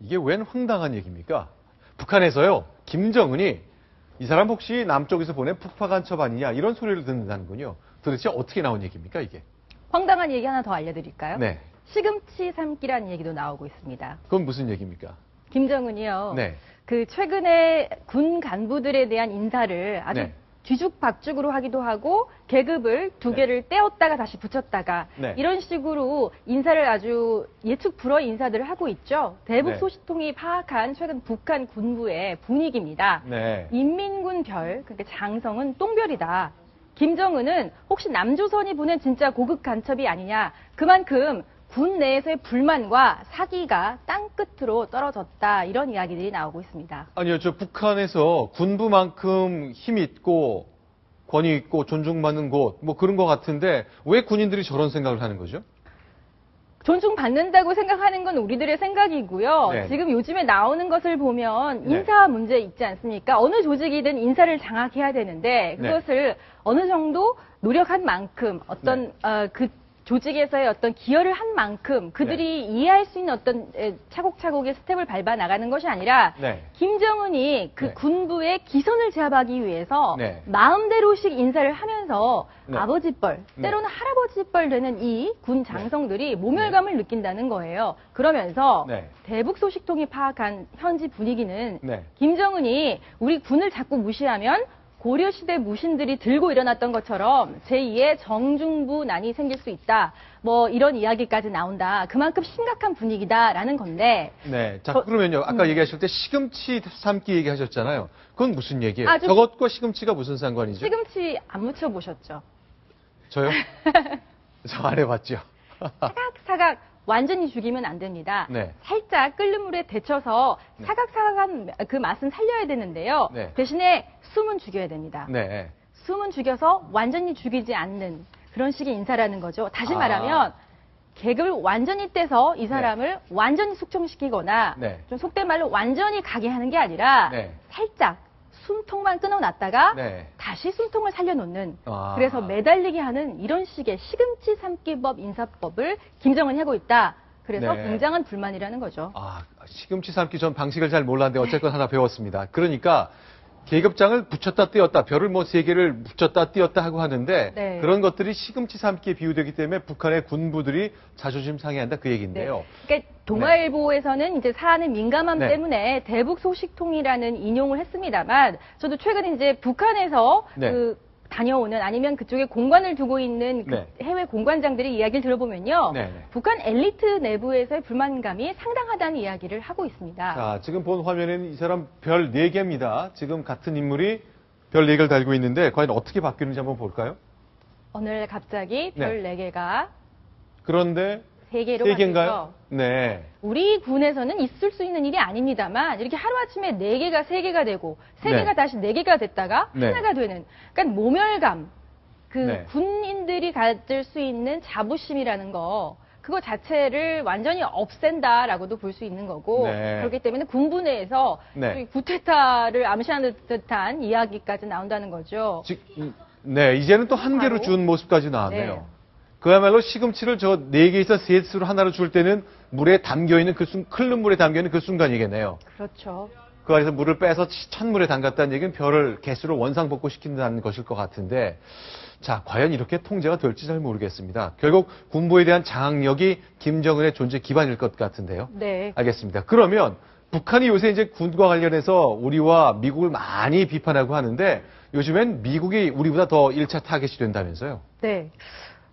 이게 웬 황당한 얘기입니까? 북한에서요, 김정은이 이 사람 혹시 남쪽에서 보낸 북파 간첩 아니냐 이런 소리를 듣는다는군요. 도대체 어떻게 나온 얘기입니까, 이게? 황당한 얘기 하나 더 알려드릴까요? 네. 시금치 삶기라는 얘기도 나오고 있습니다. 그건 무슨 얘기입니까? 김정은이요. 네. 그 최근에 군 간부들에 대한 인사를 아주 네. 뒤죽박죽으로 하기도 하고 계급을 두 네. 개를 떼었다가 다시 붙였다가 네. 이런 식으로 인사를 아주 예측 불허 인사들을 하고 있죠. 대북 네. 소식통이 파악한 최근 북한 군부의 분위기입니다. 네. 인민군 별, 그러니까 장성은 똥별이다. 김정은은 혹시 남조선이 보낸 진짜 고급 간첩이 아니냐. 그만큼 군 내에서의 불만과 사기가 땅끝으로 떨어졌다. 이런 이야기들이 나오고 있습니다. 아니요, 저 북한에서 군부만큼 힘 있고 권위 있고 존중받는 곳, 뭐 그런 것 같은데 왜 군인들이 저런 생각을 하는 거죠? 존중받는다고 생각하는 건 우리들의 생각이고요. 네. 지금 요즘에 나오는 것을 보면 네. 인사 문제 있지 않습니까? 어느 조직이든 인사를 장악해야 되는데 그것을 어느 정도 노력한 만큼 어떤 그 조직에서의 어떤 기여를 한 만큼 그들이 이해할 수 있는 어떤 차곡차곡의 스텝을 밟아 나가는 것이 아니라 네. 김정은이 그 네. 군부의 기선을 제압하기 위해서 네. 마음대로식 인사를 하면서 네. 아버지뻘, 네. 때로는 할아버지뻘 되는 이 군 장성들이 모멸감을 느낀다는 거예요. 그러면서 네. 대북 소식통이 파악한 현지 분위기는 네. 김정은이 우리 군을 자꾸 무시하면 고려시대 무신들이 들고 일어났던 것처럼 제2의 정중부난이 생길 수 있다. 뭐 이런 이야기까지 나온다. 그만큼 심각한 분위기다라는 건데. 네. 자, 그러면요. 아까 얘기하실 때 시금치 삶기 얘기하셨잖아요. 그건 무슨 얘기예요? 아, 저것과 시금치가 무슨 상관이죠? 시금치 안 무쳐보셨죠? 저요? 저 안 해봤죠. 사각사각 완전히 죽이면 안 됩니다. 네. 살짝 끓는 물에 데쳐서 사각사각한 그 맛은 살려야 되는데요. 네. 대신에 숨은 죽여야 됩니다. 네. 숨은 죽여서 완전히 죽이지 않는 그런 식의 인사라는 거죠. 다시 아. 말하면 계급을 완전히 떼서 이 사람을 완전히 숙청시키거나 네. 좀 속된 말로 완전히 가게 하는 게 아니라 네. 살짝 숨통만 끊어놨다가 네. 다시 숨통을 살려놓는 아. 그래서 매달리게 하는 이런 식의 시금치 삶기법 인사법을 김정은이 하고 있다. 그래서 네. 굉장한 불만이라는 거죠. 아, 시금치 삶기 전 방식을 잘 몰랐는데 어쨌건 하나 배웠습니다. 그러니까 계급장을 붙였다 띄었다, 별을 뭐 3개를 붙였다 띄었다 하고 하는데 네. 그런 것들이 시금치 삶기에 비유되기 때문에 북한의 군부들이 자존심 상해한다 그 얘기인데요. 네. 그러니까 동아일보에서는 이제 사안의 민감함 네. 때문에 대북 소식통이라는 인용을 했습니다만 저도 최근에 이제 북한에서 네. 그 다녀오는 아니면 그쪽에 공관을 두고 있는 그 네. 해외 공관장들의 이야기를 들어보면요. 네. 북한 엘리트 내부에서의 불만감이 상당하다는 이야기를 하고 있습니다. 자, 지금 본 화면에는 이 사람 별 4개입니다. 지금 같은 인물이 별 4개를 달고 있는데 과연 어떻게 바뀌는지 한번 볼까요? 오늘 갑자기 별 네. 4개가 그런데 3개로 3개인가요? 바뀌죠. 네. 우리 군에서는 있을 수 있는 일이 아닙니다만 이렇게 하루아침에 4개가 3개가 되고 3개가 네. 다시 4개가 됐다가 네. 하나가 되는 그러니까 모멸감 그 네. 군인들이 가질 수 있는 자부심이라는 거 그거 자체를 완전히 없앤다라고도 볼 수 있는 거고 네. 그렇기 때문에 군부 내에서 네. 구테타를 암시하는 듯한 이야기까지 나온다는 거죠. 네, 이제는 또 한 개로 바로? 준 모습까지 나왔네요. 네. 그야말로 시금치를 저 4개에서 셋으로 하나로 줄 때는 물에 담겨있는 끓는 물에 담겨있는 그 순간이겠네요. 그렇죠. 그 안에서 물을 빼서 찬물에 담갔다는 얘기는 별을 개수를 원상복구시킨다는 것일 것 같은데, 자, 과연 이렇게 통제가 될지 잘 모르겠습니다. 결국 군부에 대한 장악력이 김정은의 존재 기반일 것 같은데요. 네. 알겠습니다. 그러면 북한이 요새 이제 군과 관련해서 우리와 미국을 많이 비판하고 하는데 요즘엔 미국이 우리보다 더 1차 타겟이 된다면서요? 네.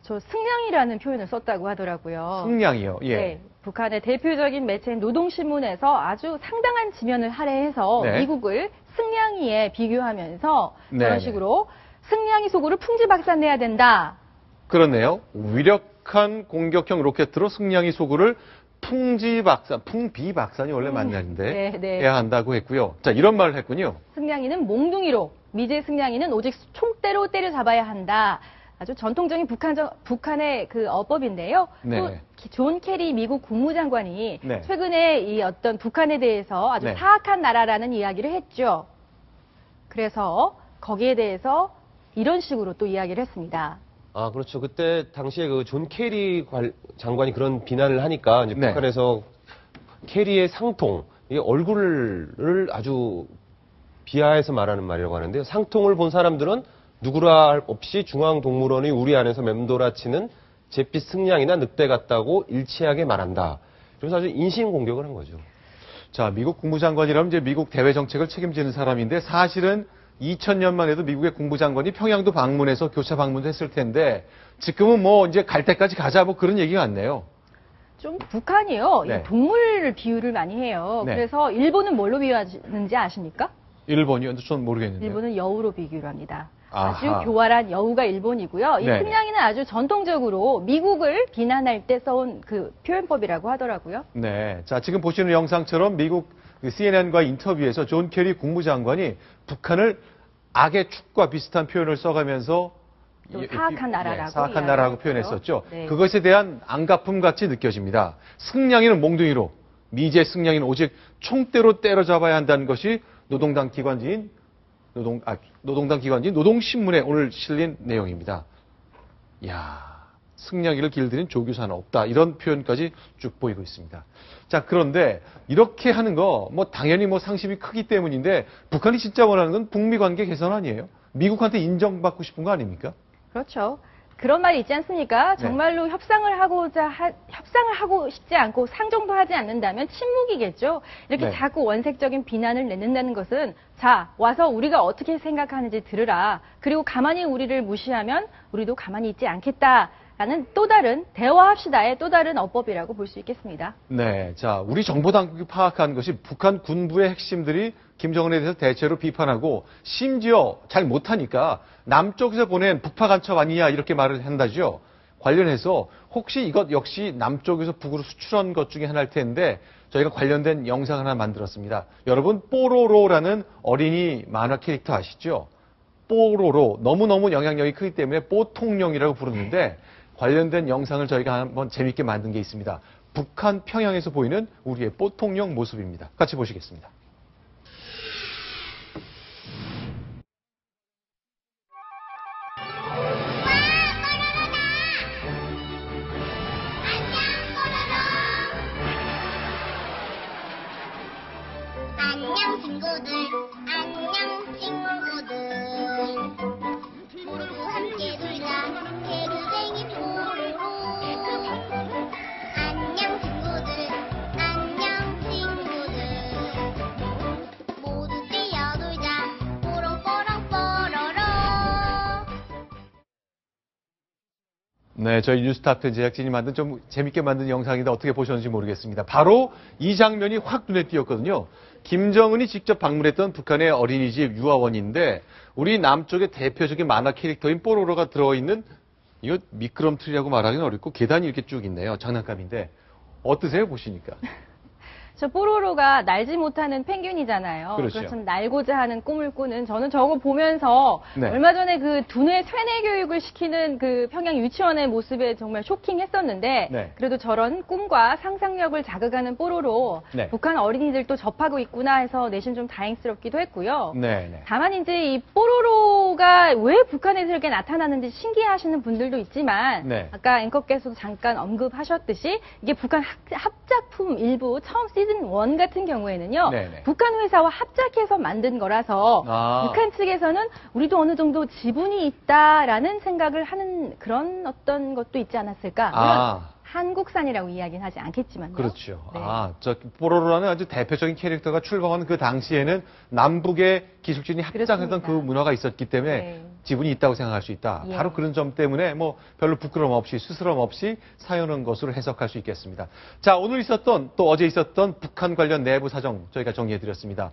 저 승량이라는 표현을 썼다고 하더라고요. 승량이요. 예. 네, 북한의 대표적인 매체인 노동신문에서 아주 상당한 지면을 할애해서 네. 미국을 승량이에 비교하면서 네, 그런 식으로 승량이 속으로 풍지박산내야 된다. 그렇네요. 위력한 공격형 로켓으로 승량이 소구를 풍비박산이 원래 맞는데 네, 네. 해야 한다고 했고요. 자, 이런 말을 했군요. 승량이는 몽둥이로, 미제 승량이는 오직 총대로 때려잡아야 한다. 아주 전통적인 북한의 그 어법인데요. 네. 또 존 케리 미국 국무장관이 네. 최근에 이 어떤 북한에 대해서 아주 네. 사악한 나라라는 이야기를 했죠. 그래서 거기에 대해서 이런 식으로 또 이야기를 했습니다. 아, 그렇죠. 그때 당시에 그 존 케리 장관이 그런 비난을 하니까 이제 네. 북한에서 캐리의 상통, 이 얼굴을 아주 비하해서 말하는 말이라고 하는데요. 상통을 본 사람들은 누구라 없이 중앙동물원이 우리 안에서 맴돌아치는 잿빛 승냥이나 늑대 같다고 일치하게 말한다. 그래서 아주 인신공격을 한 거죠. 자, 미국 국무장관이라면 이제 미국 대외 정책을 책임지는 사람인데 사실은 2000년만 해도 미국의 국무장관이 평양도 방문해서 교차 방문도 했을 텐데 지금은 뭐 이제 갈 때까지 가자 뭐 그런 얘기가 같네요. 좀 북한이요. 네. 이 동물 비유를 많이 해요. 네. 그래서 일본은 뭘로 비유하는지 아십니까? 일본이요? 저는 모르겠는데요. 일본은 여우로 비유를 합니다. 아주 아하. 교활한 여우가 일본이고요. 이 네네. 승냥이는 아주 전통적으로 미국을 비난할 때 써온 그 표현법이라고 하더라고요. 네. 자, 지금 보시는 영상처럼 미국 CNN과 인터뷰에서 존 케리 국무장관이 북한을 악의 축과 비슷한 표현을 써가면서 또 사악한 나라라고 사악한 나라라고 이야기했죠. 표현했었죠. 네. 그것에 대한 안갚음 같이 느껴집니다. 승냥이는 몽둥이로, 미제 승냥이는 오직 총대로 때려잡아야 한다는 것이 노동당 기관지인 노동신문에 오늘 실린 내용입니다. 이야, 승냥이를 길들인 조교사는 없다. 이런 표현까지 쭉 보이고 있습니다. 자, 그런데 이렇게 하는 거, 뭐 당연히 뭐 상심이 크기 때문인데 북한이 진짜 원하는 건 북미 관계 개선 아니에요? 미국한테 인정받고 싶은 거 아닙니까? 그렇죠. 그런 말이 있지 않습니까? 정말로 협상을 하고 싶지 않고 상정도 하지 않는다면 침묵이겠죠. 이렇게 네. 자꾸 원색적인 비난을 내는다는 것은 자, 와서 우리가 어떻게 생각하는지 들으라. 그리고 가만히 우리를 무시하면 우리도 가만히 있지 않겠다라는 또 다른 대화합시다의 또 다른 어법이라고 볼 수 있겠습니다. 네. 자, 우리 정보당국이 파악한 것이 북한 군부의 핵심들이 김정은에 대해서 대체로 비판하고 심지어 잘 못하니까 남쪽에서 보낸 북파 간첩 아니냐 이렇게 말을 한다죠. 관련해서 혹시 이것 역시 남쪽에서 북으로 수출한 것 중에 하나일 텐데 저희가 관련된 영상 하나 만들었습니다. 여러분 뽀로로라는 어린이 만화 캐릭터 아시죠? 뽀로로 너무너무 영향력이 크기 때문에 뽀통령이라고 부르는데 관련된 영상을 저희가 한번 재밌게 만든 게 있습니다. 북한 평양에서 보이는 우리의 뽀통령 모습입니다. 같이 보시겠습니다. 안녕 친구들, 안녕 친구들. 모두 함께 놀자, 개구쟁이 뽀로로. 안녕 친구들, 안녕 친구들. 모두 뛰어놀자, 뽀롱뽀롱 뽀로로. 네, 저희 뉴스타트 제작진이 만든 좀 재밌게 만든 영상인데 어떻게 보셨는지 모르겠습니다. 바로 이 장면이 확 눈에 띄었거든요. 김정은이 직접 방문했던 북한의 어린이집 유아원인데 우리 남쪽의 대표적인 만화 캐릭터인 뽀로로가 들어있는 이거 미끄럼틀이라고 말하기는 어렵고 계단이 이렇게 쭉 있네요. 장난감인데 어떠세요 보시니까? 저 뽀로로가 날지 못하는 펭귄이잖아요. 그렇죠. 그래서 날고자 하는 꿈을 꾸는 저는 저거 보면서 네. 얼마 전에 그 두뇌 쇠뇌 교육을 시키는 그 평양 유치원의 모습에 정말 쇼킹했었는데 네. 그래도 저런 꿈과 상상력을 자극하는 뽀로로 네. 북한 어린이들도 접하고 있구나 해서 내심 좀 다행스럽기도 했고요. 네, 네. 다만 이제 이 뽀로로가 왜 북한에서 이렇게 나타나는지 신기해하시는 분들도 있지만 네. 아까 앵커께서도 잠깐 언급하셨듯이 이게 북한 합작품 일부 처음 시즌 1 같은 경우에는요. 네네. 북한 회사와 합작해서 만든 거라서 아. 북한 측에서는 우리도 어느 정도 지분이 있다라는 생각을 하는 그런 어떤 것도 있지 않았을까. 물론 아. 한국산이라고 이야기는 하지 않겠지만요. 그렇죠. 네. 저 뽀로로라는 아주 대표적인 캐릭터가 출범한 그 당시에는 남북의 기술진이 합작했던 그렇습니다. 그 문화가 있었기 때문에 네. 지분이 있다고 생각할 수 있다. 예. 바로 그런 점 때문에 뭐 별로 부끄러움 없이 스스럼 없이 사연한 것으로 해석할 수 있겠습니다. 자, 오늘 있었던 또 어제 있었던 북한 관련 내부 사정 저희가 정리해 드렸습니다.